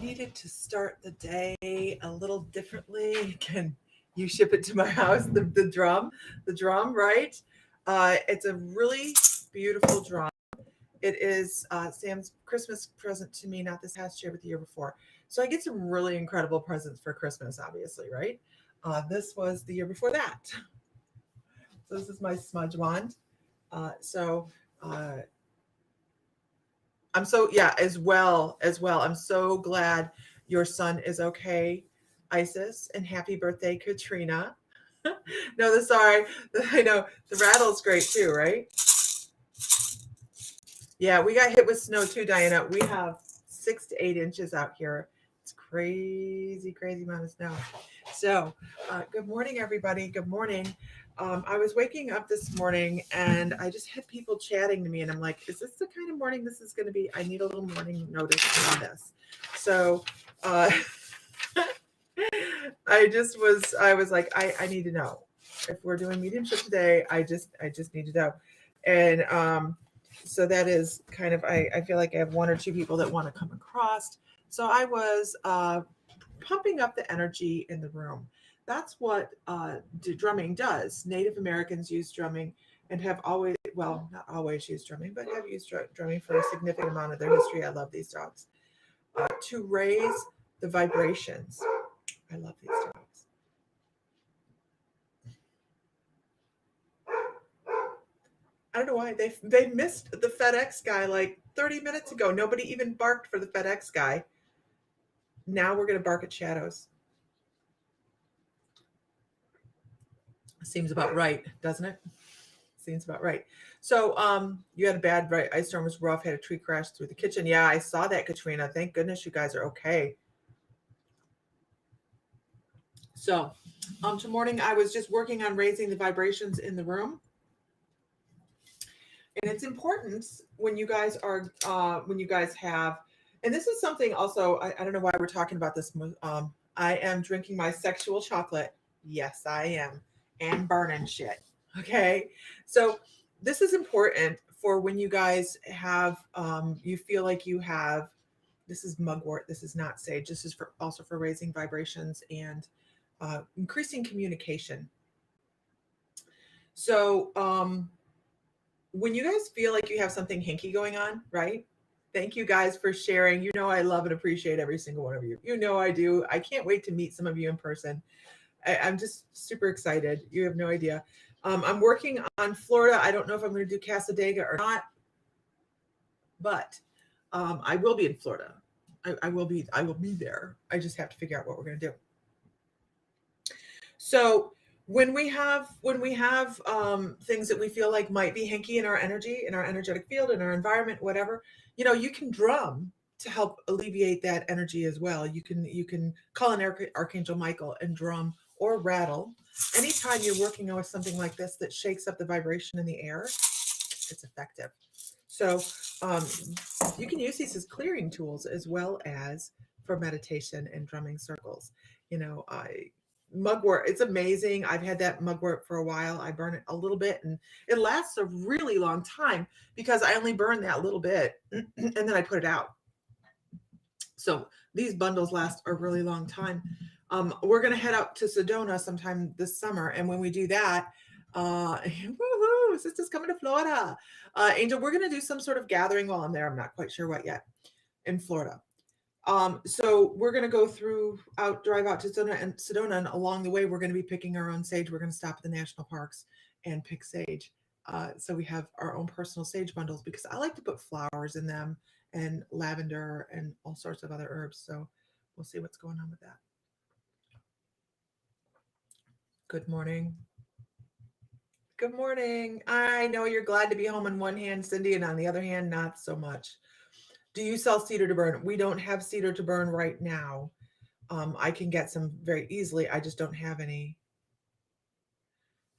needed to start the day a little differently. Can you ship it to my house? The drum, right? It's a really beautiful drum. It is Sam's Christmas present to me, not this past year, but the year before. So I get some really incredible presents for Christmas, obviously, right? This was the year before that. So this is my smudge wand. So I'm so yeah, as well. I'm so glad your son is okay, Isis, and happy birthday, Katrina. No, sorry, I know the rattle's great too, right? Yeah, we got hit with snow too, Diana. We have 6 to 8 inches out here. It's crazy, crazy amount of snow. So, good morning, everybody. Good morning. I was waking up this morning and I just had people chatting to me, and I'm like, is this the kind of morning this is going to be? I need a little morning notice on this. So, uh, I was like, I need to know if we're doing mediumship today. I just need to know. And, so that is kind of, I feel like I have one or two people that want to come across. So I was pumping up the energy in the room. That's what drumming does. Native Americans use drumming and have always, well, not always used drumming, but have used drumming for a significant amount of their history. I love these dogs. To raise the vibrations. I love these dogs. I don't know why they missed the FedEx guy like 30 minutes ago. Nobody even barked for the FedEx guy. Now we're going to bark at shadows. Seems about right, doesn't it? Seems about right. So you had a bad, right? Ice storm was rough, had a tree crash through the kitchen. Yeah, I saw that, Katrina. Thank goodness you guys are okay. So tomorrow morning I was just working on raising the vibrations in the room. And it's important when you guys have, and this is something also, I don't know why we're talking about this. I am drinking my sexual chocolate. Yes, I am. And burning shit. Okay. So this is important for when you guys have, you feel like you have, this is mugwort. This is not sage. This is also for raising vibrations and increasing communication. So, when you guys feel like you have something hinky going on, right? Thank you guys for sharing. You know I love and appreciate every single one of you. You know I do. I can't wait to meet some of you in person. I'm just super excited. You have no idea. I'm working on Florida. I don't know if I'm going to do Casadega or not, but I will be in Florida. I will be there. I just have to figure out what we're going to do. So when we have things that we feel like might be hinky in our energy, in our energetic field, in our environment, whatever, you can drum to help alleviate that energy as well. You can call an Archangel Michael and drum or rattle. Anytime you're working with something like this that shakes up the vibration in the air, it's effective. So you can use these as clearing tools as well as for meditation and drumming circles. Mugwort, it's amazing. I've had that mugwort for a while. I burn it a little bit and it lasts a really long time because I only burn that little bit and then I put it out. So these bundles last a really long time. We're going to head out to Sedona sometime this summer. And when we do that, woohoo, sister's coming to Florida. Angel, we're going to do some sort of gathering while I'm there. I'm not quite sure what yet in Florida. So we're going to drive out to Sedona, and along the way, we're going to be picking our own sage. We're going to stop at the national parks and pick sage. So we have our own personal sage bundles because I like to put flowers in them and lavender and all sorts of other herbs. So we'll see what's going on with that. Good morning. Good morning. I know you're glad to be home on one hand, Cindy, and on the other hand, not so much. Do you sell cedar to burn? We don't have cedar to burn right now. I can get some very easily. I just don't have any.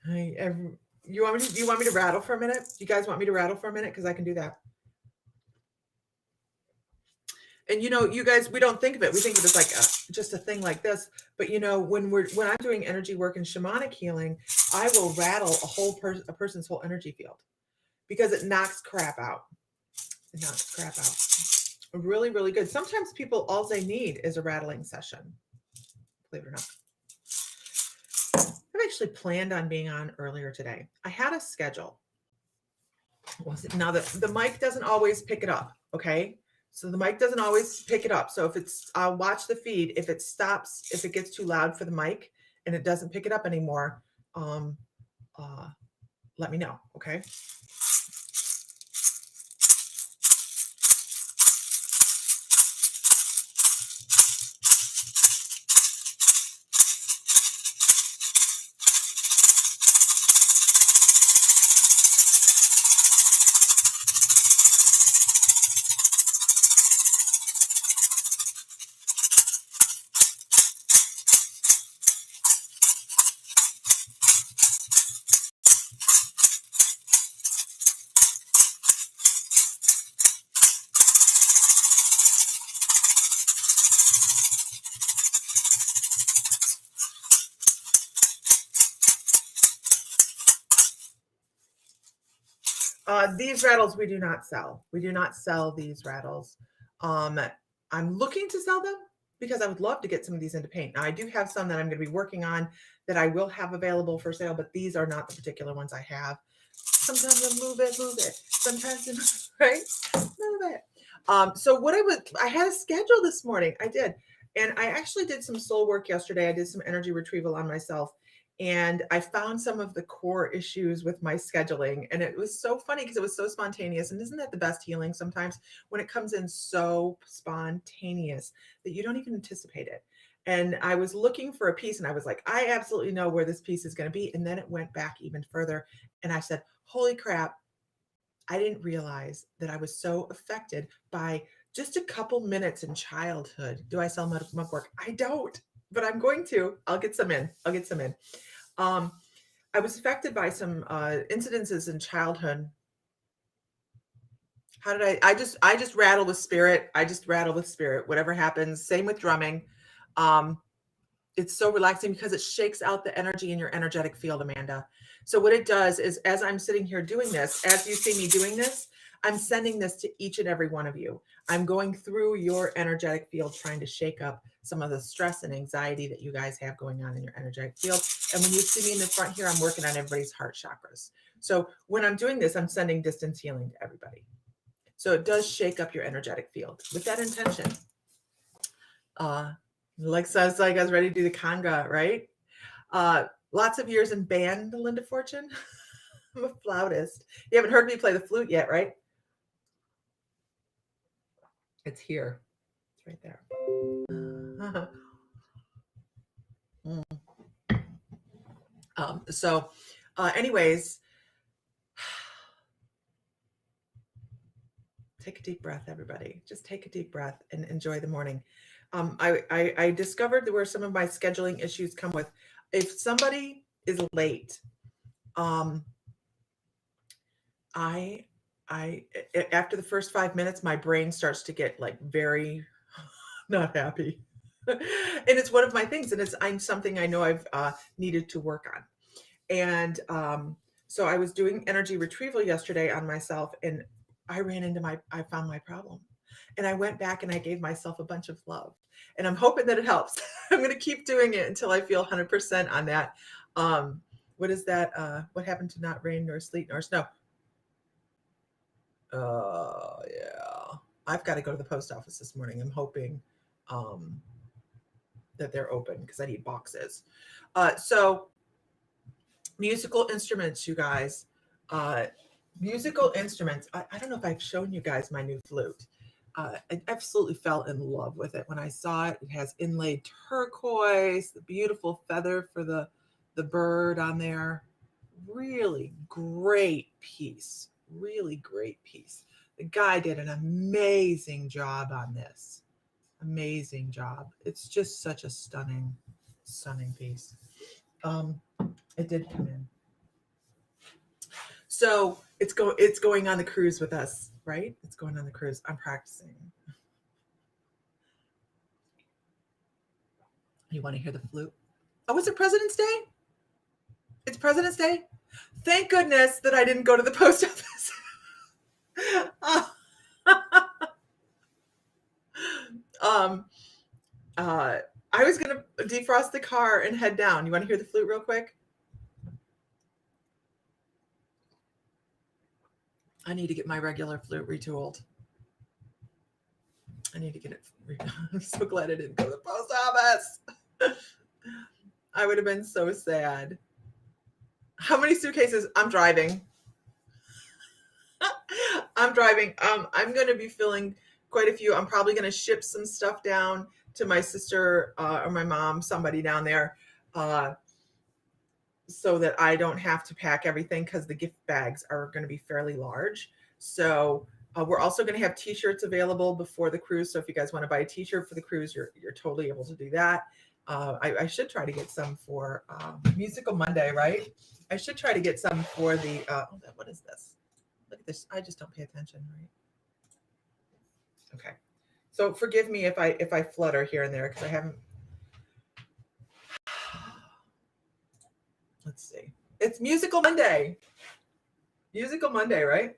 You want me to rattle for a minute? You guys want me to rattle for a minute? Because I can do that. And you guys, we don't think of it. We think of it as like just a thing like this. But when I'm doing energy work and shamanic healing, I will rattle a person's whole energy field because it knocks crap out. It knocks crap out. Really, really good. Sometimes people, all they need is a rattling session, believe it or not. I've actually planned on being on earlier today. I had a schedule. Now the mic doesn't always pick it up, okay? So the mic doesn't always pick it up. So if it's, I'll watch the feed. If it stops, if it gets too loud for the mic and it doesn't pick it up anymore, let me know, okay? These rattles we do not sell. We do not sell these rattles. I'm looking to sell them because I would love to get some of these into paint. Now I do have some that I'm going to be working on that I will have available for sale, but these are not the particular ones I have. Sometimes I move it. Sometimes, right? Move it. So what I had a schedule this morning. I did. And I actually did some soul work yesterday. I did some energy retrieval on myself. And I found some of the core issues with my scheduling. And it was so funny because it was so spontaneous. And isn't that the best healing sometimes when it comes in so spontaneous that you don't even anticipate it? And I was looking for a piece and I was like, I absolutely know where this piece is going to be. And then it went back even further. And I said, holy crap, I didn't realize that I was so affected by just a couple minutes in childhood. Do I sell mug work? I don't, but I'm going to. I'll get some in. I was affected by some incidences in childhood. How did I just rattle with spirit. I just rattle with spirit. Whatever happens. Same with drumming. It's so relaxing because it shakes out the energy in your energetic field, Amanda. So what it does is, as I'm sitting here doing this, as you see me doing this, I'm sending this to each and every one of you. I'm going through your energetic field, trying to shake up some of the stress and anxiety that you guys have going on in your energetic field. And when you see me in the front here, I'm working on everybody's heart chakras. So when I'm doing this, I'm sending distance healing to everybody. So it does shake up your energetic field with that intention. Like sounds like I was ready to do the conga, right? Lots of years in band, Linda Fortune. I'm a flautist. You haven't heard me play the flute yet, right? It's here. It's right there. Anyways, take a deep breath, everybody. Just take a deep breath and enjoy the morning. I discovered where some of my scheduling issues come with. If somebody is late, after the first 5 minutes, my brain starts to get like very not happy. And it's one of my things, and I'm something I know I've needed to work on. And so I was doing energy retrieval yesterday on myself, and I found my problem. And I went back and I gave myself a bunch of love. And I'm hoping that it helps. I'm going to keep doing it until I feel 100% on that. What is that? What happened to not rain nor sleet nor snow? Yeah. I've got to go to the post office this morning. I'm hoping that they're open because I need boxes. So musical instruments, you guys. Musical instruments. I don't know if I've shown you guys my new flute. I absolutely fell in love with it when I saw it. It has inlaid turquoise, the beautiful feather for the bird on there. Really great piece. Really great piece. The guy did an amazing job on this. Amazing job. It's just such a stunning piece. It did come in. So it's going on the cruise with us, right? It's going on the cruise. I'm practicing. You want to hear the flute? Oh, is it President's Day? It's President's Day? Thank goodness that I didn't go to the post office. Um, I was going to defrost the car and head down. You want to hear the flute real quick? I need to get my regular flute retooled. I need to get it. I'm so glad I didn't go to the post office. I would have been so sad. How many suitcases? I'm driving. I'm driving. I'm going to be filling quite a few. I'm probably going to ship some stuff down to my sister or my mom, somebody down there, so that I don't have to pack everything, because the gift bags are going to be fairly large. So we're also going to have t-shirts available before the cruise. So if you guys want to buy a t-shirt for the cruise, you're totally able to do that. I should try to get some for Musical Monday, right? I should try to get some for the, what is this? Look at this. I just don't pay attention, right? Okay. So forgive me if I flutter here and there, because I haven't. Let's see. It's Musical Monday. Musical Monday, right?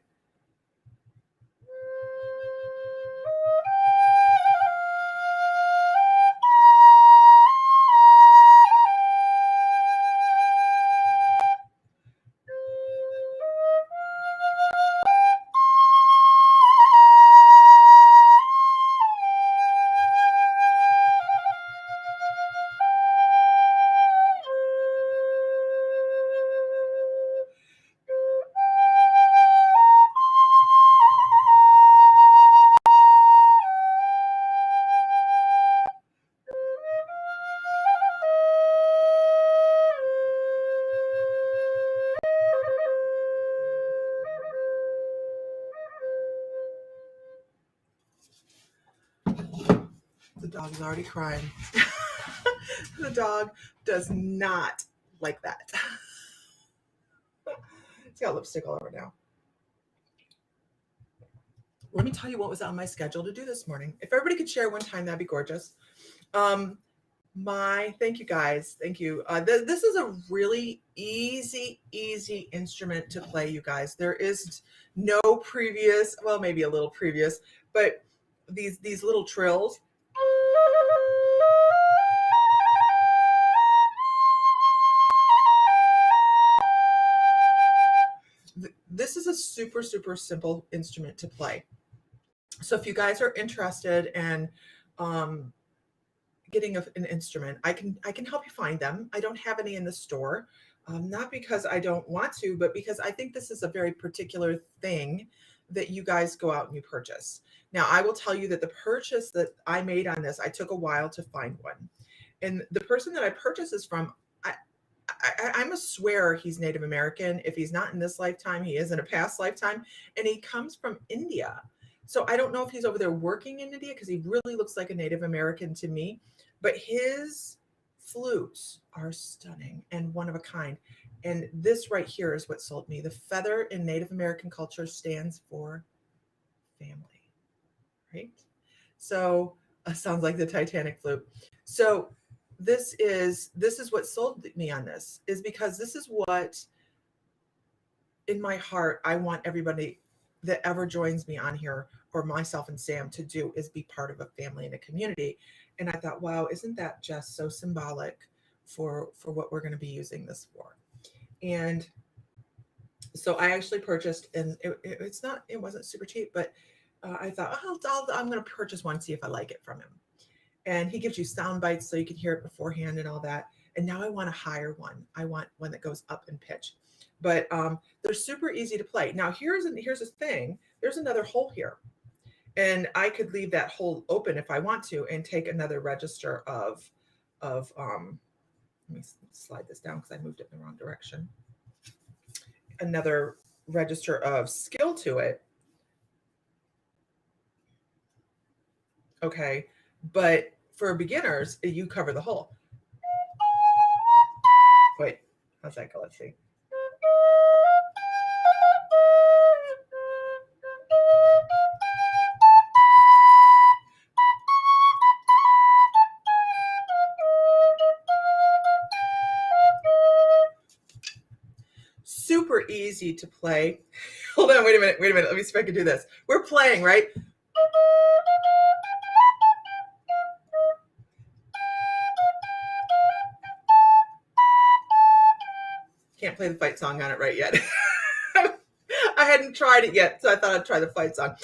The dog is already crying. The dog does not like that. It's got lipstick all over now. Let me tell you what was on my schedule to do this morning. If everybody could share one time, that'd be gorgeous. Thank you guys. Thank you. This is a really easy instrument to play, you guys. There is no previous, well, maybe a little previous, but these little trills. This is a super simple instrument to play. So if you guys are interested in getting an instrument, I can help you find them. I don't have any in the store, not because I don't want to, but because I think this is a very particular thing that you guys go out and you purchase. Now, I will tell you that the purchase that I made on this, I took a while to find one. And the person that I purchased this from, I'm a swear he's Native American. If he's not in this lifetime, he is in a past lifetime. And he comes from India. So I don't know if he's over there working in India, because he really looks like a Native American to me. But his flutes are stunning and one of a kind. And this right here is what sold me. The feather in Native American culture stands for family, right? So sounds like the Titanic flute. So this is what sold me on this, is because this is what in my heart I want everybody that ever joins me on here, or myself and Sam, to do, is be part of a family and a community. And I thought, wow, isn't that just so symbolic for what we're going to be using this for? And so I actually purchased, and it wasn't super cheap, but I thought, I'm going to purchase one, see if I like it from him. And he gives you sound bites so you can hear it beforehand and all that. And now I want a higher one. I want one that goes up in pitch. But they're super easy to play. Now here's the thing. There's another hole here. And I could leave that hole open if I want to, and take another register of let me slide this down because I moved it in the wrong direction. Another register of skill to it. Okay. But for beginners, you cover the hole. Wait, how's that go? Let's see. Super easy to play. Hold on, wait a minute. Let me see if I can do this. We're playing, right? Can't play the fight song on it right yet. I hadn't tried it yet, so I thought I'd try the fight song.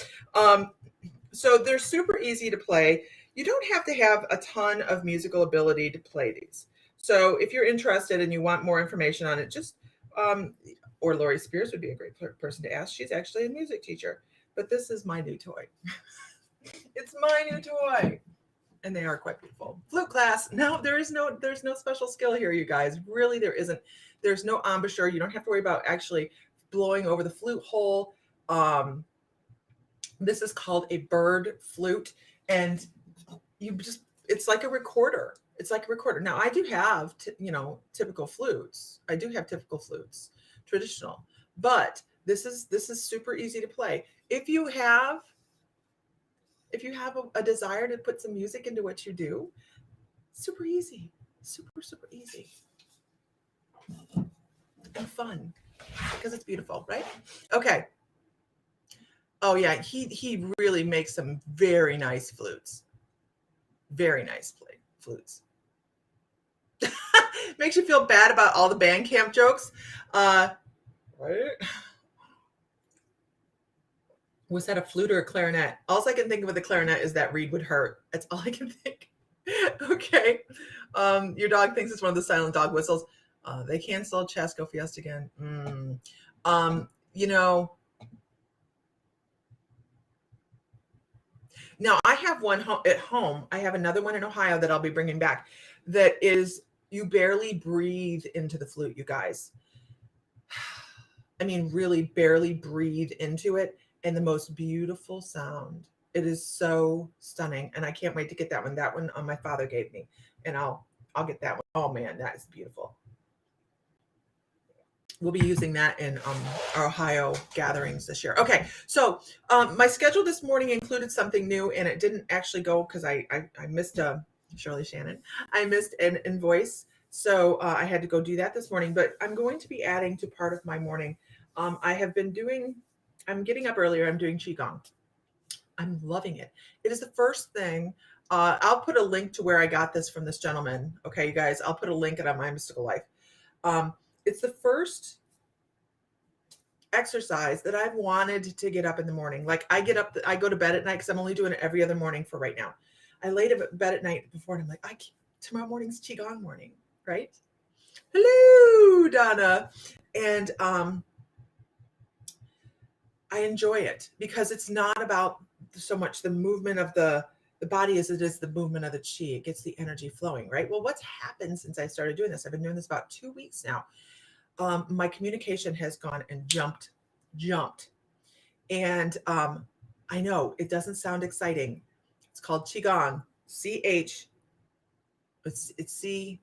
So they're super easy to play. You don't have to have a ton of musical ability to play these. So if you're interested and you want more information on it, just or Lori Spears would be a great person to ask. She's actually a music teacher. But this is my new toy. It's my new toy. And they are quite beautiful. Flute class. No, there's no special skill here, you guys. Really, there isn't. There's no embouchure. You don't have to worry about actually blowing over the flute hole. This is called a bird flute, and it's like a recorder. It's like a recorder. Now I do have typical flutes. I do have typical flutes, traditional, but this is super easy to play. If you have a desire to put some music into what you do, super easy, super easy and fun because it's beautiful, right? Okay. Oh yeah, he really makes some very nice flutes. Very nice flutes. Makes you feel bad about all the band camp jokes. Right? Was that a flute or a clarinet? All I can think of with the clarinet is that reed would hurt. That's all I can think. Okay. Your dog thinks it's one of the silent dog whistles. They canceled Chasco Fiesta again. Now I have one at home. I have another one in Ohio that I'll be bringing back. That is, you barely breathe into the flute, you guys. I mean, really barely breathe into it, and the most beautiful sound. It is so stunning, and I can't wait to get that one. That one my father gave me, and I'll get that one. Oh man, that is beautiful. We'll be using that in our Ohio gatherings this year. Okay, so my schedule this morning included something new, and it didn't actually go because I missed Shirley Shannon. I missed an invoice, so I had to go do that this morning. But I'm going to be adding to part of my morning. I'm getting up earlier. I'm doing Qigong. I'm loving it. It is the first thing. I'll put a link to where I got this from this gentleman. Okay, you guys, I'll put a link on My Mystical Life. It's the first exercise that I've wanted to get up in the morning. Like I go to bed at night because I'm only doing it every other morning for right now. I laid in bed at night before and I'm like, tomorrow morning's Qigong morning, right? Hello, Donna. And I enjoy it because it's not about so much the movement of the body as it is the movement of the chi. It gets the energy flowing, right? Well, what's happened since I started doing this? I've been doing this about 2 weeks now. My communication has gone and jumped. And I know it doesn't sound exciting. It's called Qigong, it's Qi,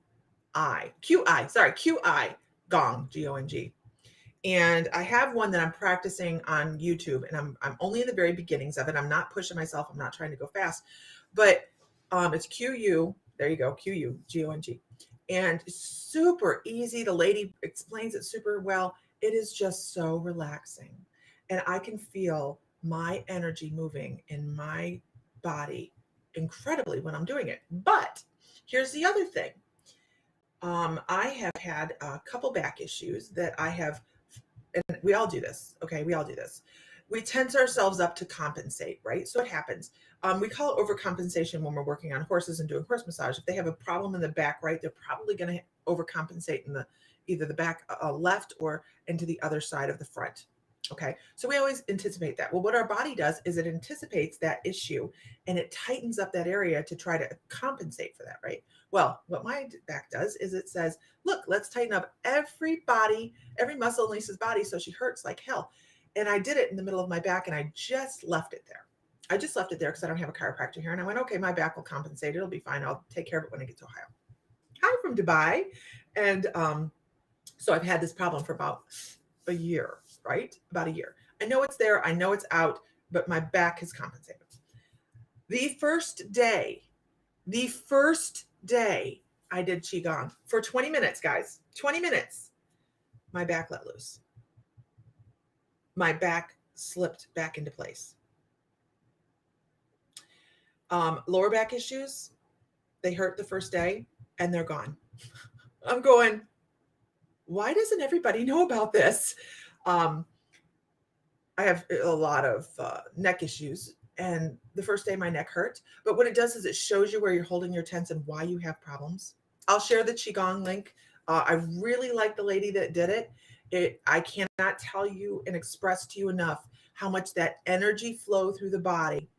Gong, G-O-N-G. And I have one that I'm practicing on YouTube, and I'm only in the very beginnings of it. I'm not pushing myself. I'm not trying to go fast, but it's Q-U, there you go, Q-U, G-O-N-G. And super easy. The lady explains it super well. It is just so relaxing. And I can feel my energy moving in my body incredibly when I'm doing it. But here's the other thing. I have had a couple back issues that I have, and we all do this. Okay, we all do this. We tense ourselves up to compensate, right? So it happens. We call it overcompensation when we're working on horses and doing horse massage. If they have a problem in the back right, they're probably going to overcompensate in either the back left or into the other side of the front. Okay, so we always anticipate that. Well, what our body does is it anticipates that issue and it tightens up that area to try to compensate for that, right? Well, what my back does is it says, look, let's tighten up every muscle in Lisa's body so she hurts like hell. And I did it in the middle of my back, and I just left it there. I just left it there because I don't have a chiropractor here. And I went, okay, my back will compensate. It'll be fine. I'll take care of it when I get to Ohio. Hi from Dubai. And so I've had this problem for about a year, right? About a year. I know it's there. I know it's out, but my back has compensated. The first day I did Qigong for 20 minutes, guys, 20 minutes, my back let loose. My back slipped back into place. Lower back issues, they hurt the first day and they're gone. I'm going, why doesn't everybody know about this? I have a lot of neck issues, and the first day my neck hurt. But what it does is it shows you where you're holding your tense and why you have problems. I'll share the Qigong link. I really like the lady that did it. I cannot tell you and express to you enough how much that energy flow through the body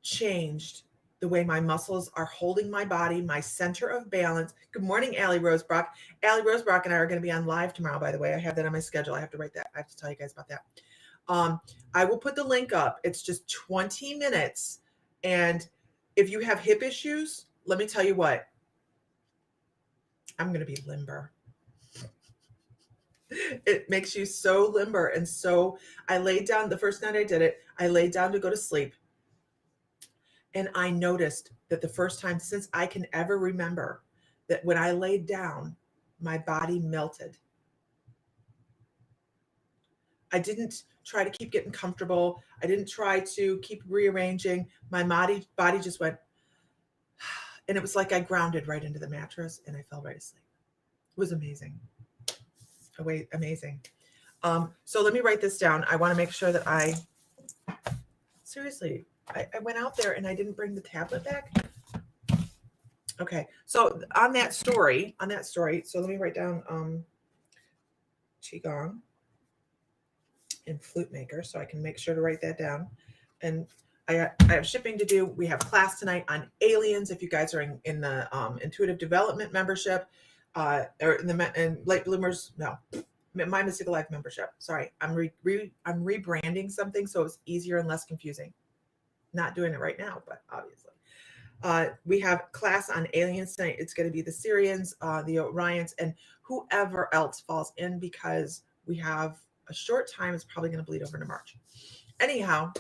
changed the way my muscles are holding my body, my center of balance. Good morning, Allie Rosebrock. Allie Rosebrock and I are going to be on live tomorrow, by the way. I have that on my schedule. I have to write that. I have to tell you guys about that. I will put the link up. It's just 20 minutes. And if you have hip issues, let me tell you what, I'm going to be limber. It makes you so limber. And so I laid down, the first night I did it, I laid down to go to sleep. And I noticed that the first time since I can ever remember that when I laid down, my body melted. I didn't try to keep getting comfortable. I didn't try to keep rearranging. My body just went, and it was like I grounded right into the mattress and I fell right asleep. It was amazing. Amazing. So let me write this down. I want to make sure that seriously, I went out there and I didn't bring the tablet back. Okay. So on that story, so let me write down Qigong and flute maker so I can make sure to write that down. And I have shipping to do. We have class tonight on aliens. If you guys are in the intuitive development membership, or in late bloomers, no, my Mystical Life membership. Sorry, I'm rebranding something so it's easier and less confusing. Not doing it right now, but obviously. We have class on aliens tonight. It's going to be the Syrians, the Orions, and whoever else falls in, because we have a short time. It's probably going to bleed over into March. Anyhow,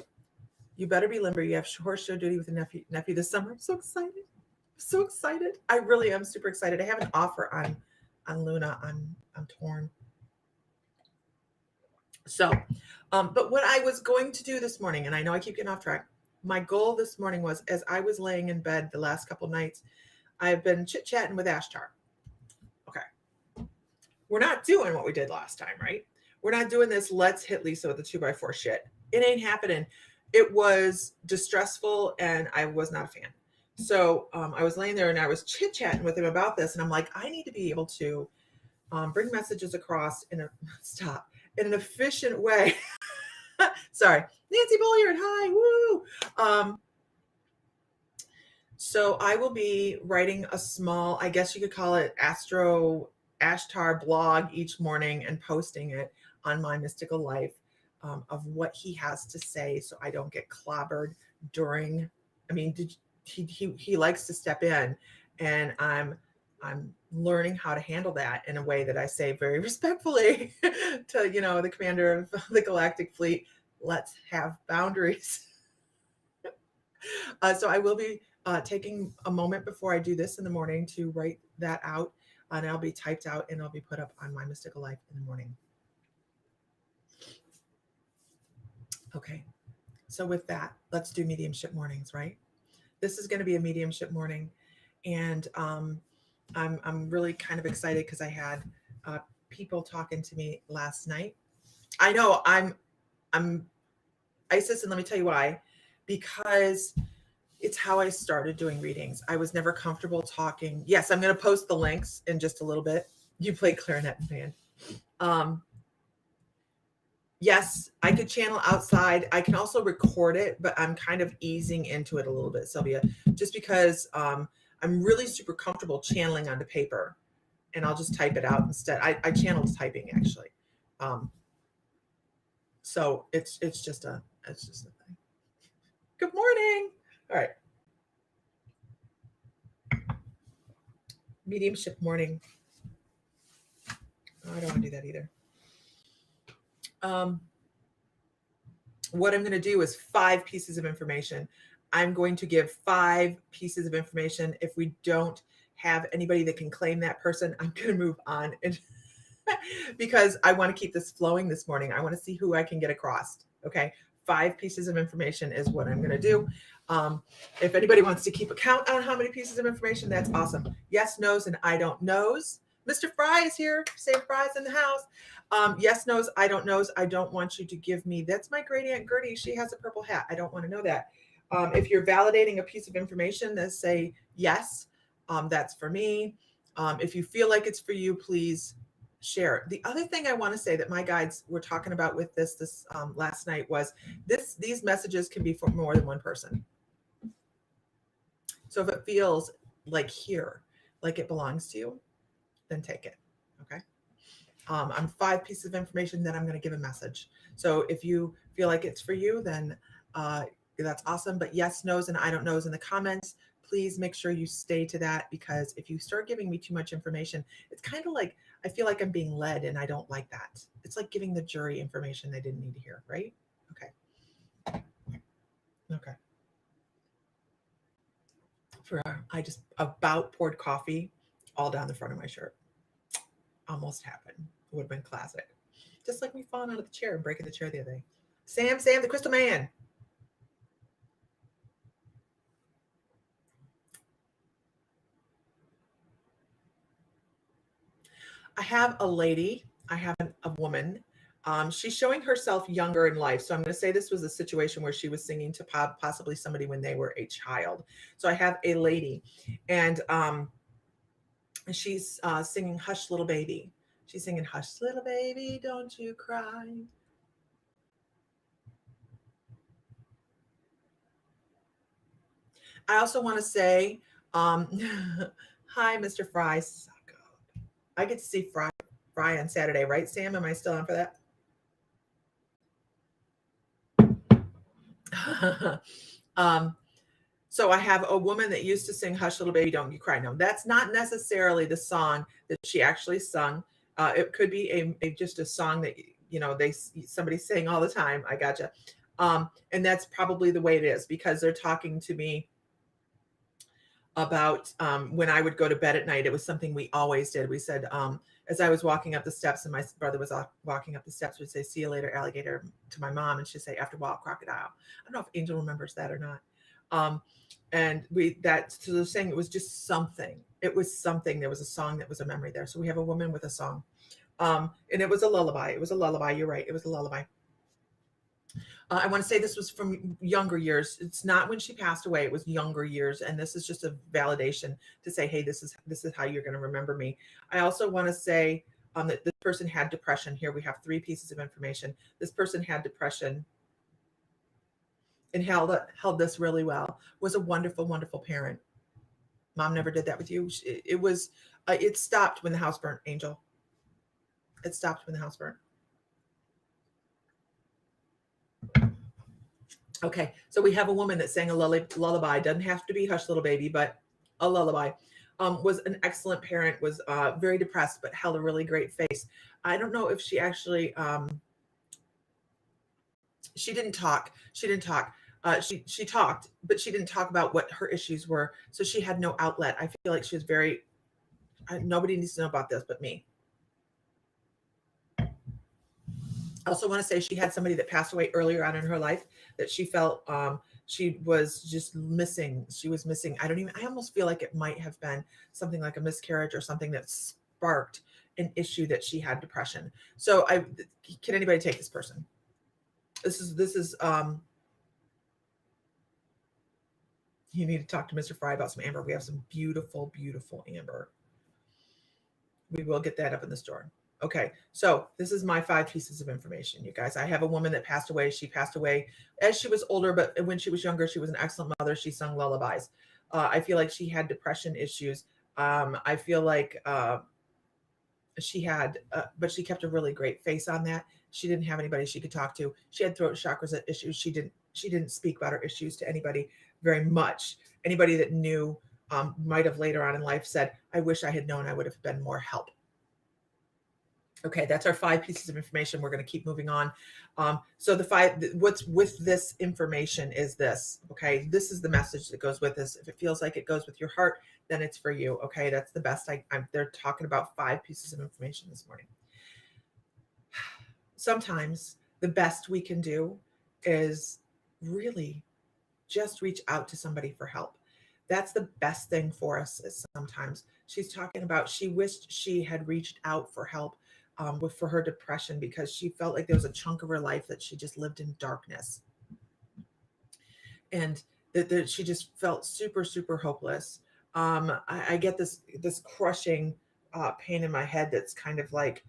you better be limber. You have horse show duty with a nephew this summer. I'm so excited. So excited. I really am super excited. I have an offer on Luna. I'm torn. So, but what I was going to do this morning, and I know I keep getting off track, my goal this morning was, as I was laying in bed the last couple of nights, I've been chit-chatting with Ashtar. Okay. We're not doing what we did last time, right? We're not doing this let's hit Lisa with the 2x4 shit. It ain't happening. It was distressful and I was not a fan. So I was laying there and I was chit-chatting with him about this. And I'm like, I need to be able to bring messages across in an efficient way. Sorry. Nancy Bulliard, hi, woo. So I will be writing a small, I guess you could call it Ashtar blog each morning and posting it on my Mystical Life of what he has to say, so I don't get clobbered during. I mean, he likes to step in, and I'm learning how to handle that in a way that I say very respectfully to the commander of the Galactic Fleet. Let's have boundaries. So I will be taking a moment before I do this in the morning to write that out, and I'll be typed out and I'll be put up on my Mystical Life in the morning. Okay. So with that, let's do mediumship mornings, right? This is going to be a mediumship morning, and I'm really kind of excited because I had people talking to me last night. I know I'm Isis, and let me tell you why. Because it's how I started doing readings. I was never comfortable talking. Yes, I'm going to post the links in just a little bit. You play clarinet and band. Yes, I could channel outside. I can also record it, but I'm kind of easing into it a little bit, Sylvia, just because I'm really super comfortable channeling onto paper, and I'll just type it out instead. I channeled typing actually. So it's just a thing. Good morning. All right. Mediumship morning. Oh, I don't want to do that either. What I'm going to do is 5 pieces of information. I'm going to give 5 pieces of information. If we don't have anybody that can claim that person, I'm going to move on. Because I want to keep this flowing this morning. I want to see who I can get across. Okay. 5 pieces of information is what I'm going to do. If anybody wants to keep a count on how many pieces of information, that's awesome. Yes, no's, and I don't knows Mr. Fry is here. Sam Fry's in the house. Yes, knows, I don't knows. I don't want you to give me. That's my great aunt Gertie. She has a purple hat. I don't want to know that. If you're validating a piece of information, then say yes. That's for me. If you feel like it's for you, please share it. The other thing I want to say that my guides were talking about with this last night was these messages can be for more than one person. So if it feels like here, like it belongs to you, then take it. Okay. I'm 5 pieces of information, then I'm going to give a message. So if you feel like it's for you, then that's awesome. But yes, knows, and I don't knows in the comments, please make sure you stay to that, because if you start giving me too much information, it's kind of like I feel like I'm being led, and I don't like that. It's like giving the jury information they didn't need to hear, right? Okay. Okay. I just about poured coffee all down the front of my shirt. Almost happened. Would have been classic. Just like me falling out of the chair and breaking the chair the other day. Sam, the Crystal Man. I have a lady. I have a woman. She's showing herself younger in life. So I'm going to say this was a situation where she was singing to possibly somebody when they were a child. So I have a lady, and she's singing Hush Little Baby. She's singing Hush Little Baby, Don't You Cry. I also want to say, hi, Mr. Fry. I get to see Fry on Saturday, right, Sam? Am I still on for that? So I have a woman that used to sing Hush Little Baby, Don't You Cry. No, that's not necessarily the song that she actually sung. It could be just a song that somebody sang all the time. I gotcha. And that's probably the way it is, because they're talking to me about when I would go to bed at night. It was something we always did. We said, as I was walking up the steps and my brother was walking up the steps, we'd say, "See you later, alligator," to my mom, and she'd say, "After a while, crocodile." I don't know if Angel remembers that or not. And so they're saying it was just something. It was something. There was a song that was a memory there. So we have a woman with a song. And it was a lullaby. It was a lullaby. You're right. It was a lullaby. I want to say this was from younger years. It's not when she passed away. It was younger years, and this is just a validation to say, hey, this is how you're going to remember me. I also want to say that this person had depression. Here we have 3 pieces of information. This person had depression and held this really well. Was a wonderful, wonderful parent. Mom never did that with you. It stopped when the house burnt, Angel. It stopped when the house burnt. Okay, so we have a woman that sang a lullaby. Doesn't have to be Hush Little Baby, but a lullaby. Was an excellent parent, was very depressed, but held a really great face. I don't know if she actually, she didn't talk. She talked, but she didn't talk about what her issues were. So she had no outlet. I feel like she was very, nobody needs to know about this but me. I also want to say she had somebody that passed away earlier on in her life that she felt she was just missing. She was missing. I almost feel like it might have been something like a miscarriage or something that sparked an issue that she had depression. So can anybody take this person? This is you need to talk to Mr. Fry about some amber. We have some beautiful, beautiful amber. We will get that up in the store. Okay, so this is my 5 pieces of information, you guys. I have a woman that passed away. She passed away as she was older, but when she was younger, she was an excellent mother. She sung lullabies. I feel like she had depression issues. I feel like she had, but she kept a really great face on that. She didn't have anybody she could talk to. She had throat chakras issues. She didn't speak about her issues to anybody very much. Anybody that knew might have later on in life said, "I wish I had known. I would have been more help." Okay, that's our 5 pieces of information. We're going to keep moving on. So what's with this information is this. Okay, this is the message that goes with this. If it feels like it goes with your heart, then it's for you. Okay, that's the best. They're talking about 5 pieces of information this morning. Sometimes the best we can do is really just reach out to somebody for help. That's the best thing for us is sometimes. She's talking about she wished she had reached out for help for her depression because she felt like there was a chunk of her life that she just lived in darkness, and that she just felt super super hopeless. I get this crushing pain in my head that's kind of like,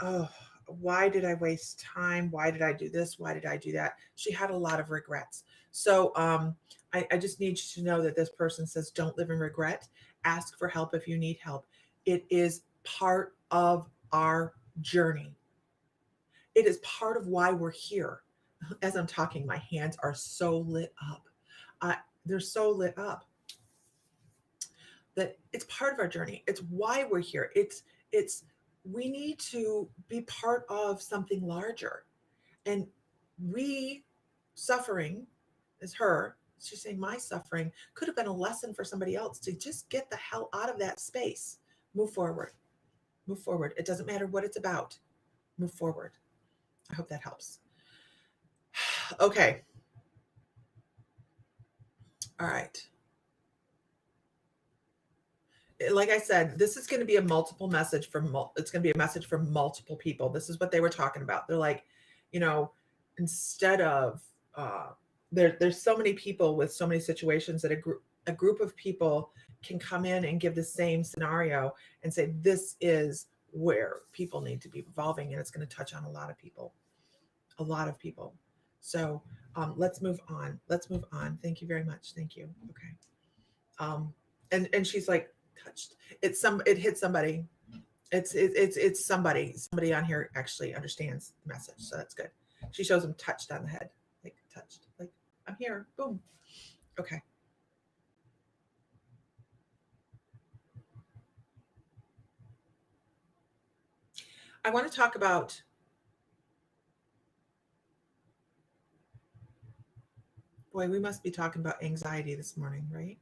oh, why did I waste time? Why did I do this? Why did I do that? She had a lot of regrets. So I just need you to know that this person says, don't live in regret. Ask for help if you need help. It is part of our journey. It is part of why we're here. As I'm talking, my hands are so lit up. They're so lit up that it's part of our journey. It's why we're here. It's we need to be part of something larger. And we suffering is her. She's saying my suffering could have been a lesson for somebody else to just get the hell out of that space. Move forward. Move forward. It doesn't matter what it's about. Move forward. I hope that helps. Okay. All right. Like I said, this is going to be a multiple message from it's going to be a message from multiple people. This is what they were talking about. They're like, you know, instead of there's so many people with so many situations that a group of people can come in and give the same scenario and say this is where people need to be evolving, and it's going to touch on a lot of people, a lot of people. So let's move on. Let's move on. Thank you very much. Thank you. Okay. Um, and she's like touched. It hit somebody. It's somebody on here actually understands the message, so that's good. She shows him touched on the head, like touched, like I'm here. Boom. Okay. I want to talk about. Boy, we must be talking about anxiety this morning, right?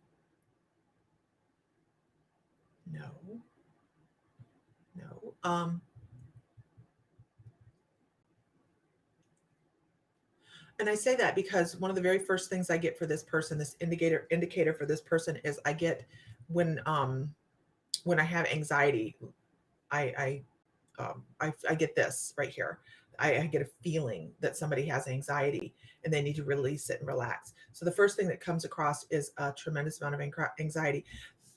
No, no. And I say that because one of the very first things I get for this person, this indicator for this person is I get when when I have anxiety, I I get this right here. I get a feeling that somebody has anxiety and they need to release it and relax. So the first thing that comes across is a tremendous amount of anxiety.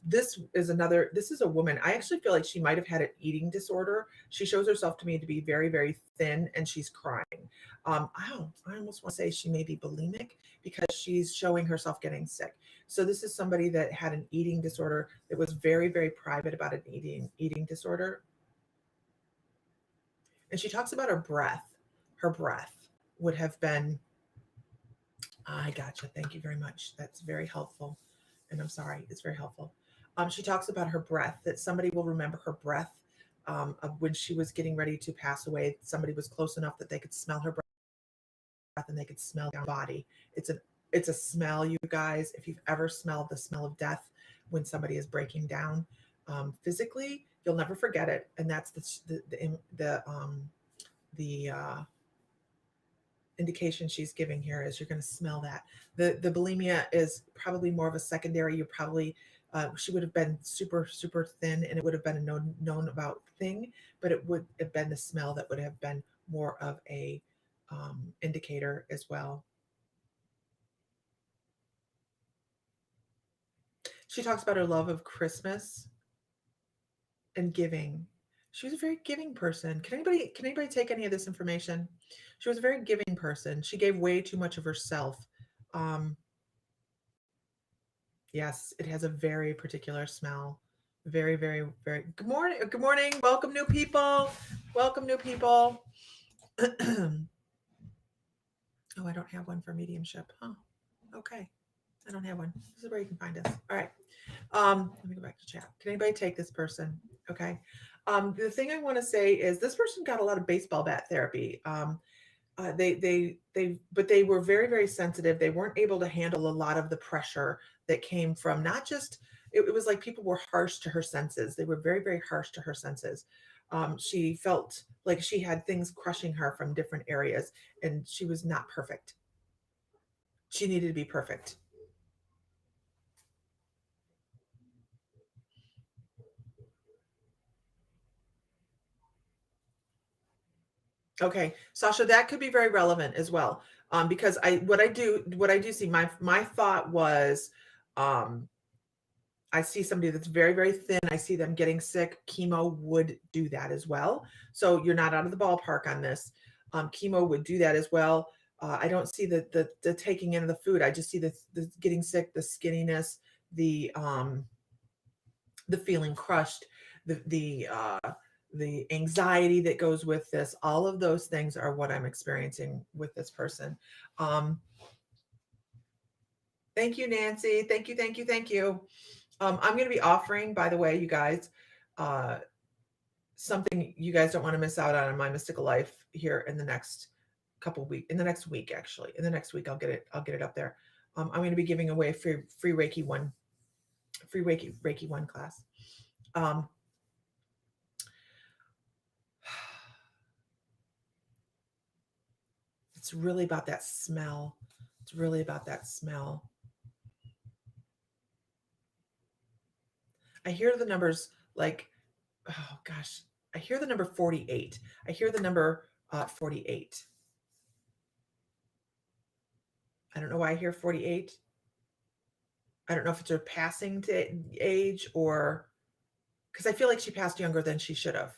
This is a woman. I actually feel like she might have had an eating disorder. She shows herself to me to be very very thin and she's crying. I almost want to say she may be bulimic because she's showing herself getting sick. So this is somebody that had an eating disorder that was very very private about an eating disorder. And she talks about her breath. Her breath would have been, I gotcha. Thank you very much. That's very helpful. And I'm sorry, it's very helpful. She talks about her breath, that somebody will remember her breath of when she was getting ready to pass away. Somebody was close enough that they could smell her breath and they could smell their body. It's a smell, you guys. If you've ever smelled the smell of death when somebody is breaking down physically, you'll never forget it. And that's the indication she's giving here is you're going to smell that. The bulimia is probably more of a secondary. You probably she would have been super super thin, and it would have been a known about thing, but it would have been the smell that would have been more of a indicator as well. She talks about her love of Christmas and giving. She was a very giving person. Can anybody take any of this information? She was a very giving person. She gave way too much of herself. Um, yes, it has a very particular smell. Very, very, very. Good morning. Good morning. Welcome, new people. Welcome, new people. Oh, I don't have one for mediumship. Oh, okay. I don't have one. This is where you can find us. All right. Let me go back to chat. Can anybody take this person? Okay. The thing I want to say is this person got a lot of baseball bat therapy. But they were very, very sensitive. They weren't able to handle a lot of the pressure that came from not just, it was like people were harsh to her senses. They were very, very harsh to her senses. She felt like she had things crushing her from different areas, and she was not perfect. She needed to be perfect. Okay, Sasha, that could be very relevant as well. Because what I do see, my thought was, um, I see somebody that's very, very thin. I see them getting sick. Chemo would do that as well. So you're not out of the ballpark on this. Chemo would do that as well. I don't see the taking in of the food. I just see the getting sick, the skinniness, the feeling crushed, the anxiety that goes with this. All of those things are what I'm experiencing with this person. Um, Thank you, Nancy. Thank you, thank you, thank you. I'm going to be offering, by the way, you guys, uh, something you guys don't want to miss out on in my mystical life here in the next couple weeks. In the next week, actually, in the next week, I'll get it. I'll get it up there. I'm going to be giving away a free Reiki 1 class. Um, it's really about that smell. It's really about that smell. I hear the numbers like, oh gosh, I hear the number 48. I hear the number 48. I don't know why I hear 48. I don't know if it's her passing to age or because I feel like she passed younger than she should have.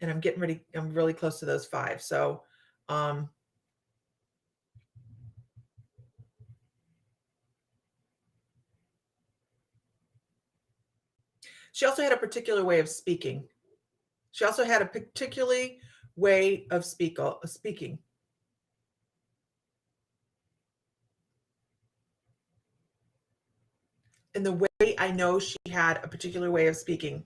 And I'm getting ready, I'm really close to those 5. So, um, she also had a particular way of speaking. She also had a particularly way of speaking. And the way I know she had a particular way of speaking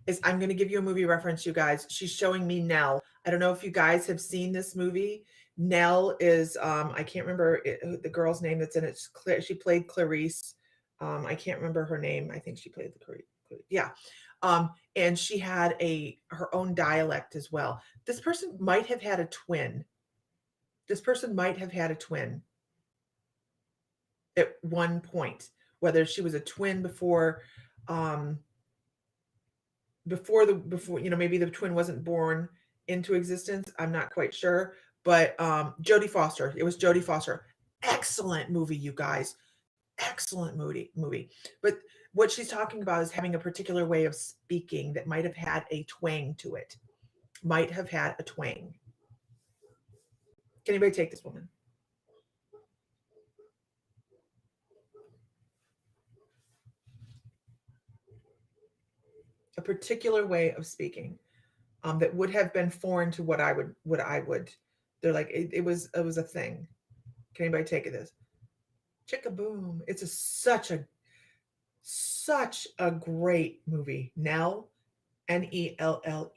is I'm going to give you a movie reference, you guys. She's showing me Nell. I don't know if you guys have seen this movie. Nell is I can't remember the girl's name that's in it. She played Clarice. I can't remember her name. I think she played the Clarice. Yeah. And she had her own dialect as well. This person might have had a twin. This person might have had a twin at one point, whether she was a twin um before maybe the twin wasn't born into existence. I'm not quite sure, but Jodie Foster. It was Jodie Foster. Excellent movie, you guys. Excellent movie. But what she's talking about is having a particular way of speaking that might have had a twang to it. Might have had a twang. Can anybody take this woman? A particular way of speaking that would have been foreign to what I would. They're like it was a thing. Can anybody take it? This chicka boom. It's such a great movie. Nell, Nelle,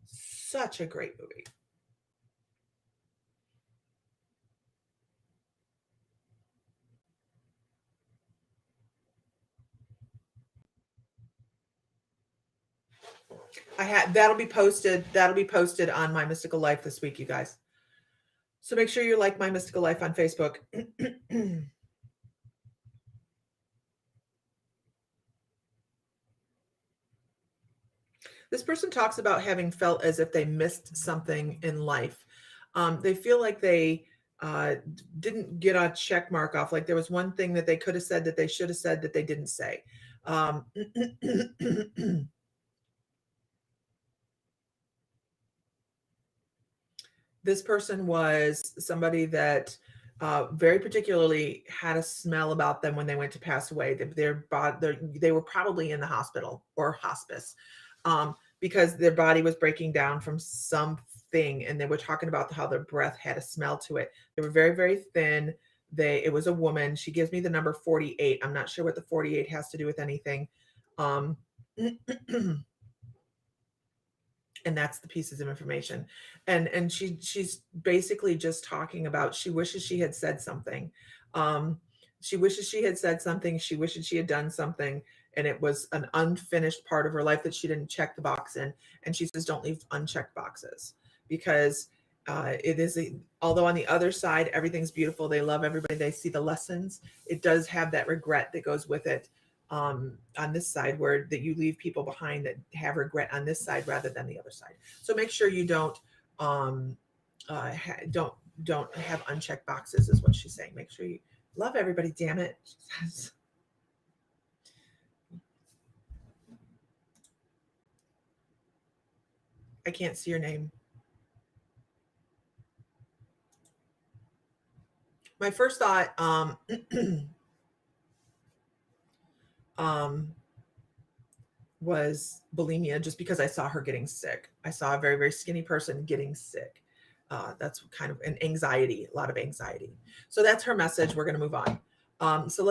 such a great movie. That'll be posted. That'll be posted on my mystical life this week, you guys. So make sure you like my mystical life on Facebook. This person talks about having felt as if they missed something in life. They feel like they didn't get a check mark off. Like there was one thing that they could have said that they should have said that they didn't say. This person was somebody that very particularly had a smell about them when they went to pass away. They were probably in the hospital or hospice because their body was breaking down from something, and they were talking about how their breath had a smell to it. They were very, very thin. It was a woman. She gives me the number 48. I'm not sure what the 48 has to do with anything. And that's the pieces of information. And she's basically just talking about she wishes she had said something. She wishes she had said something. She wishes she had done something, and it was an unfinished part of her life that she didn't check the box in. And she says, don't leave unchecked boxes, because although on the other side everything's beautiful, they love everybody, they see the lessons, it does have that regret that goes with it on this side, that you leave people behind that have regret on this side rather than the other side. So make sure you don't Don't have unchecked boxes is what she's saying. Make sure you love everybody. Damn it. I can't see your name. My first thought, was bulimia, just because I saw her getting sick. I saw a very, very skinny person getting sick. That's kind of an anxiety, a lot of anxiety. So that's her message. We're going to move on. So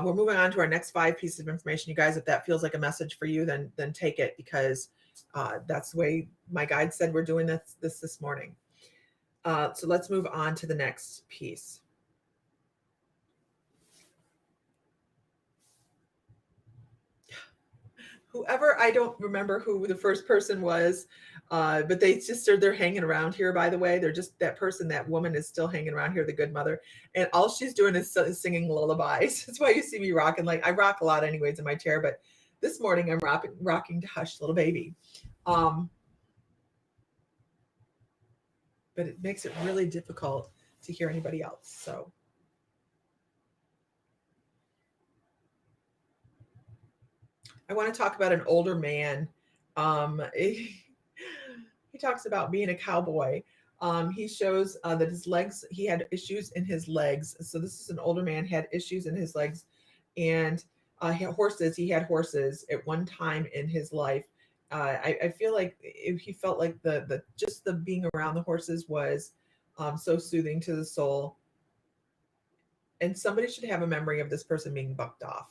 we're moving on to our next 5 pieces of information. You guys, if that feels like a message for you, then take it, because that's the way my guide said we're doing this morning. So let's move on to the next piece. Whoever, I don't remember who the first person was, but they're hanging around here. By the way, they're just that person. That woman is still hanging around here, the good mother, and all she's doing is singing lullabies. That's why you see me rocking. Like, I rock a lot anyways in my chair, but this morning I'm rocking to Hush Little Baby. But it makes it really difficult to hear anybody else. So I want to talk about an older man. He talks about being a cowboy. He shows that his legs, he had issues in his legs. So this is an older man, had issues in his legs, and he had horses at one time in his life. I feel like he felt like the just the being around the horses was so soothing to the soul. And somebody should have a memory of this person being bucked off.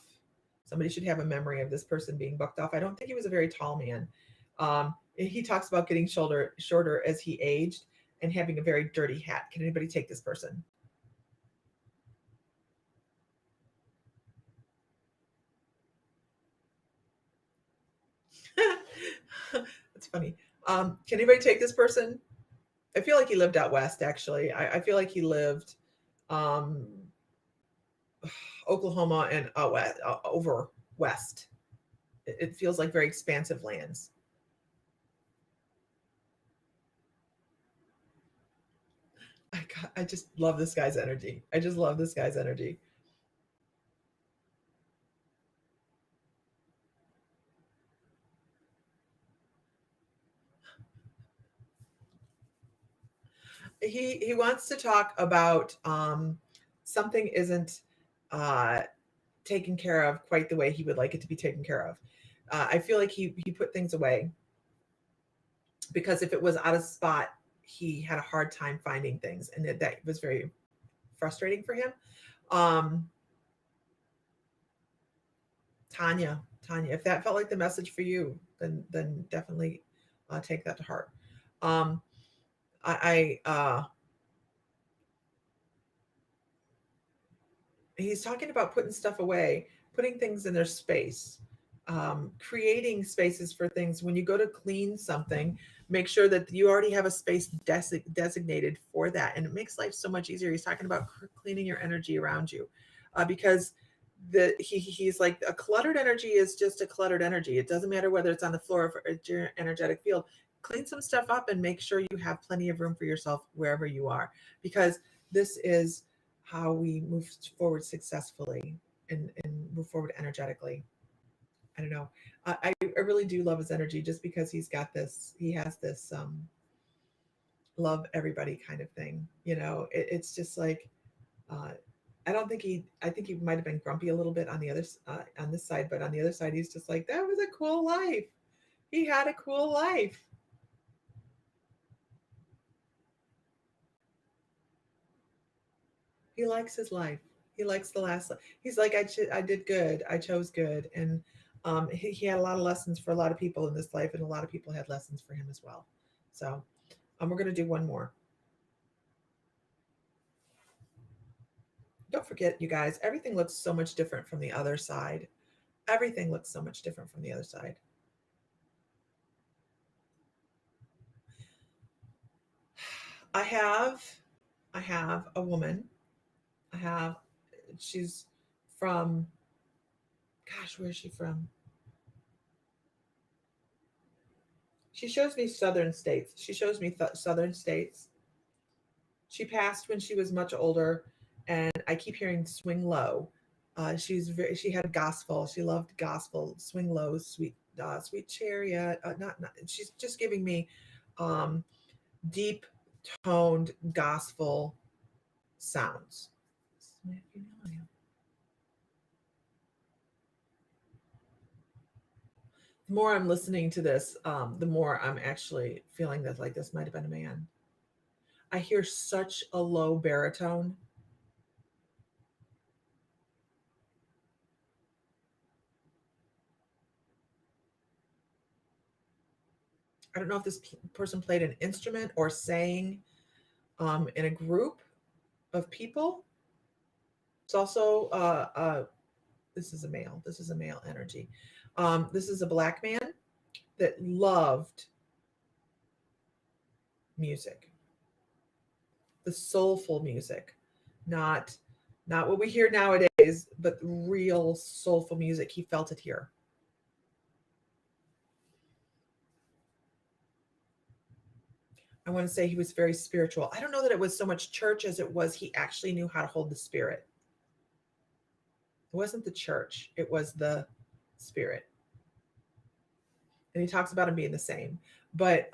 Somebody should have a memory of this person being bucked off. I don't think he was a very tall man. He talks about getting shorter as he aged and having a very dirty hat. Can anybody take this person? That's funny. Can anybody take this person? I feel like he lived out west, actually. I feel like he lived um, Oklahoma and over west. It feels like very expansive lands. I just love this guy's energy. I just love this guy's energy. He wants to talk about something isn't uh, taken care of quite the way he would like it to be taken care of. I feel like he put things away because if it was out of spot, he had a hard time finding things, and that was very frustrating for him. Um, Tanya, if that felt like the message for you, then definitely take that to heart. Um, he's talking about putting stuff away, putting things in their space, creating spaces for things. When you go to clean something, make sure that you already have a space designated for that, and it makes life so much easier. He's talking about cleaning your energy around you, because he's like, a cluttered energy is just a cluttered energy. It doesn't matter whether it's on the floor or your energetic field. Clean some stuff up and make sure you have plenty of room for yourself wherever you are, because this is how we move forward successfully and move forward energetically. I don't know. I really do love his energy, just because he has this love everybody kind of thing. It's just like, uh, I think he might have been grumpy a little bit on the other, on this side, but on the other side, he's just like, that was a cool life. He had a cool life. He likes his life. He likes the last. He's like, I did good. I chose good, and he had a lot of lessons for a lot of people in this life, and a lot of people had lessons for him as well. So, we're gonna do one more. Don't forget, you guys, everything looks so much different from the other side. Everything looks so much different from the other side. I have, I have a woman. I have, she's from, gosh, where is she from? She shows me southern states. She shows me southern states. She passed when she was much older, and I keep hearing swing low. She had gospel. She loved gospel. Swing low, sweet chariot. Not. She's just giving me um, deep toned gospel sounds. The more I'm listening to this, the more I'm actually feeling that like this might have been a man. I hear such a low baritone. I don't know if this person played an instrument or sang in a group of people. It's also this is a male. This is a male energy. This is a black man that loved music, the soulful music, not not what we hear nowadays, but real soulful music. He felt it here. I want to say he was very spiritual. I don't know that it was so much church as it was he actually knew how to hold the spirit. It wasn't the church, it was the spirit. And he talks about him being the same. But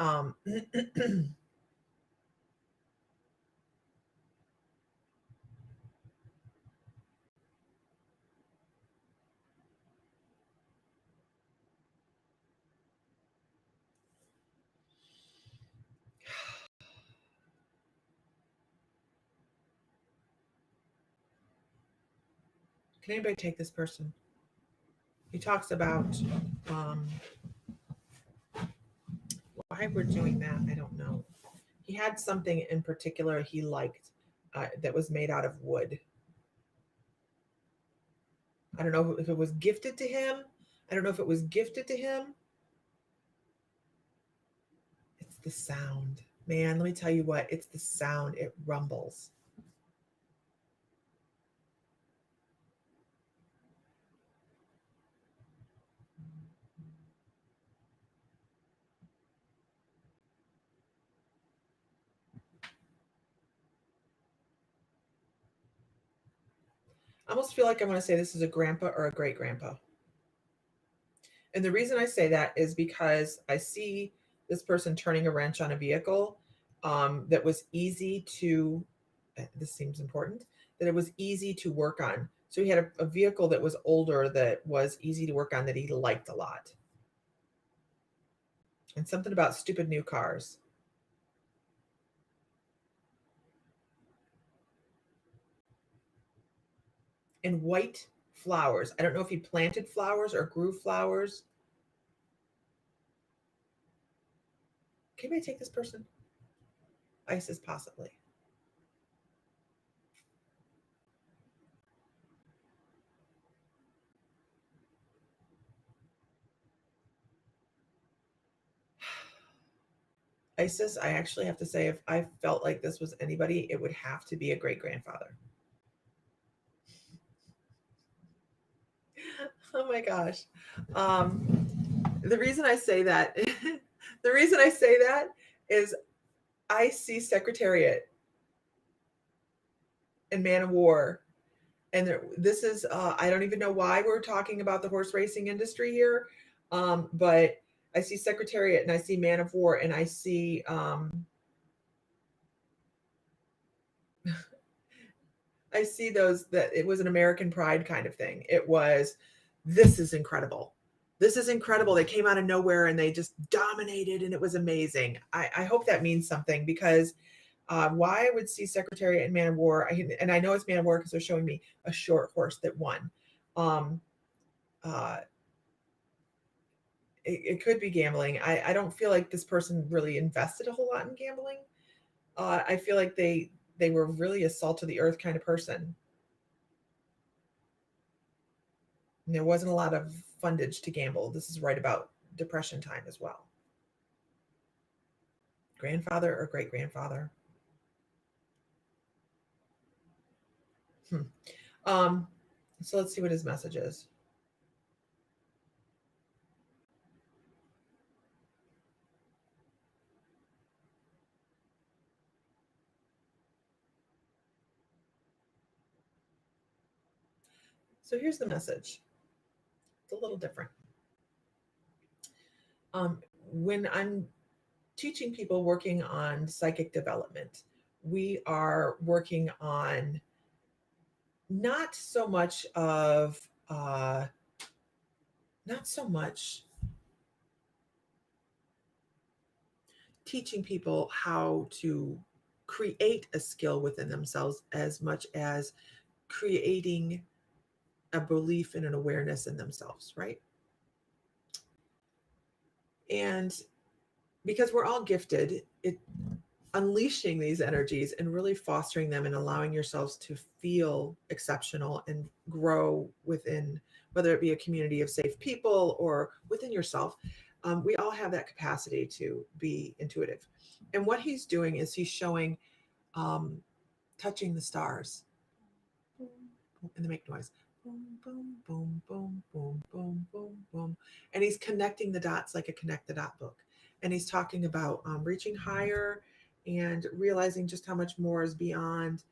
can anybody take this person? He talks about um, why we're doing that. I don't know. He had something in particular he liked that was made out of wood. I don't know if it was gifted to him. I don't know if it was gifted to him. It's the sound. Man, let me tell you what, it's the sound. It rumbles. I almost feel like I want to say this is a grandpa or a great grandpa. And the reason I say that is because I see this person turning a wrench on a vehicle that was easy to, this seems important, that it was easy to work on. So he had a vehicle that was older that was easy to work on that he liked a lot. And something about stupid new cars. And white flowers. I don't know if he planted flowers or grew flowers. Can I take this person? Isis, possibly. Isis, I actually have to say, if I felt like this was anybody, it would have to be a great grandfather. Oh my gosh. The reason I say that, the reason I say that is I see Secretariat and Man of War. And this is, I don't even know why we're talking about the horse racing industry here. But I see Secretariat and I see Man of War and I see, I see those that it was an American Pride kind of thing. It was, this is incredible. This is incredible. They came out of nowhere and they just dominated and it was amazing. I hope that means something because why I would see Secretariat and Man of War, and I know it's Man of War because they're showing me a short horse that won. Um, uh, it could be gambling. I don't feel like this person really invested a whole lot in gambling. I feel like they were really a salt of the earth kind of person. And there wasn't a lot of fundage to gamble. This is right about depression time as well. Grandfather or great grandfather? Hmm. Um, so let's see what his message is. So here's the message. It's a little different. When I'm teaching people working on psychic development, we are working on not so much of not so much teaching people how to create a skill within themselves as much as creating a belief and an awareness in themselves, right? And because we're all gifted, unleashing these energies and really fostering them and allowing yourselves to feel exceptional and grow within, whether it be a community of safe people or within yourself, we all have that capacity to be intuitive. And what he's doing is he's showing touching the stars, and they make noise. Boom, boom, boom, boom, boom, boom, boom, boom. And he's connecting the dots like a connect the dot book. And he's talking about reaching higher and realizing just how much more is beyond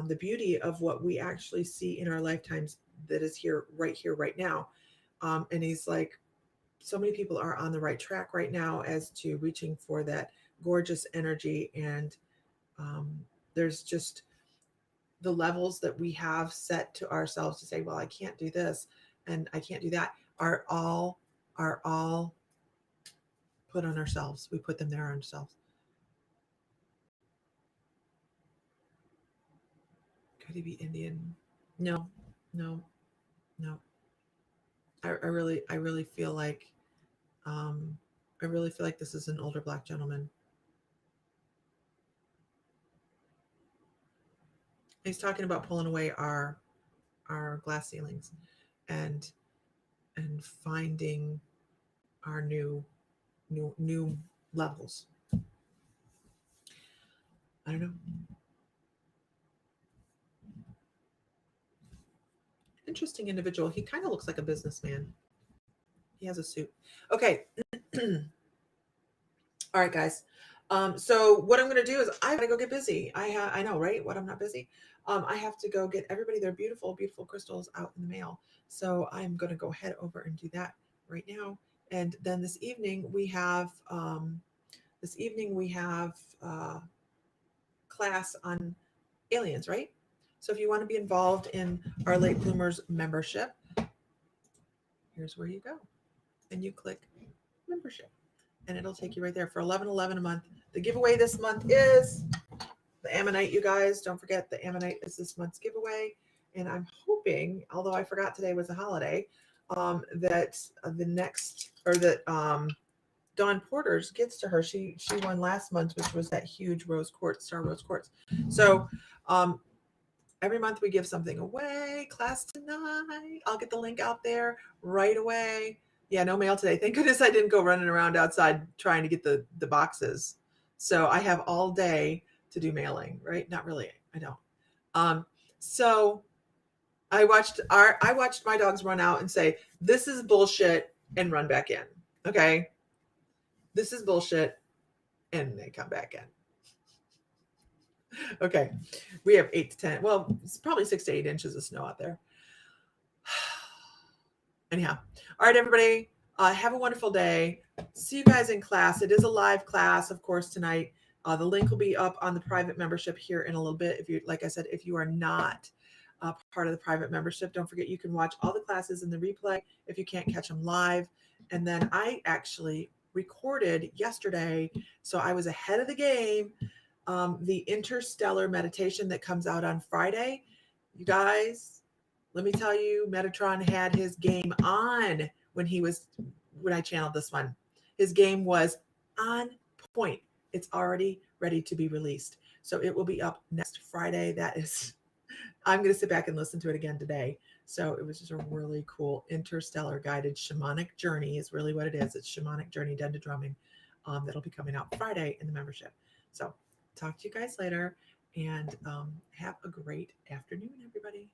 the beauty of what we actually see in our lifetimes that is here, right now. And he's like, so many people are on the right track right now as to reaching for that gorgeous energy. And there's just the levels that we have set to ourselves to say, well, I can't do this and I can't do that, are all put on ourselves. We put them there on ourselves. Could he be Indian? No, no, no. I really feel like this is an older Black gentleman. He's talking about pulling away our glass ceilings and finding our new levels. I don't know. Interesting individual. He kind of looks like a businessman. He has a suit. Okay. All right, guys. So what I'm going to do is I got to go get busy. I know, right? What, I'm not busy. I have to go get everybody their beautiful, beautiful crystals out in the mail. So I'm going to go head over and do that right now. And then this evening we have class on aliens, right? So if you want to be involved in our Late Bloomers membership, here's where you go. And you click membership. And it'll take you right there for $11.11 a month. The giveaway this month is the Ammonite, you guys. Don't forget the Ammonite is this month's giveaway. And I'm hoping, although I forgot today was a holiday, that Dawn Porter's gets to her. She won last month, which was that huge rose quartz, star rose quartz. So every month we give something away. Class tonight. I'll get the link out there right away. Yeah, no mail today. Thank goodness I didn't go running around outside trying to get the boxes. So I have all day to do mailing, right? Not really. I don't. So I watched my dogs run out and say, "This is bullshit," and run back in. Okay. This is bullshit, and they come back in. Okay. We have 8 to 10. Well, it's probably 6 to 8 inches of snow out there. Anyhow, all right, everybody, have a wonderful day. See you guys in class. It is a live class, of course, tonight. The link will be up on the private membership here in a little bit. If you, like I said, if you are not part of the private membership, don't forget you can watch all the classes in the replay if you can't catch them live. And then I actually recorded yesterday, so I was ahead of the game. The interstellar meditation that comes out on Friday. You guys, let me tell you, Metatron had his game on when I channeled this one. His game was on point. It's already ready to be released. So it will be up next Friday. I'm going to sit back and listen to it again today. So it was just a really cool interstellar guided shamanic journey is really what it is. It's shamanic journey done to drumming. That'll be coming out Friday in the membership. So talk to you guys later, and have a great afternoon, everybody.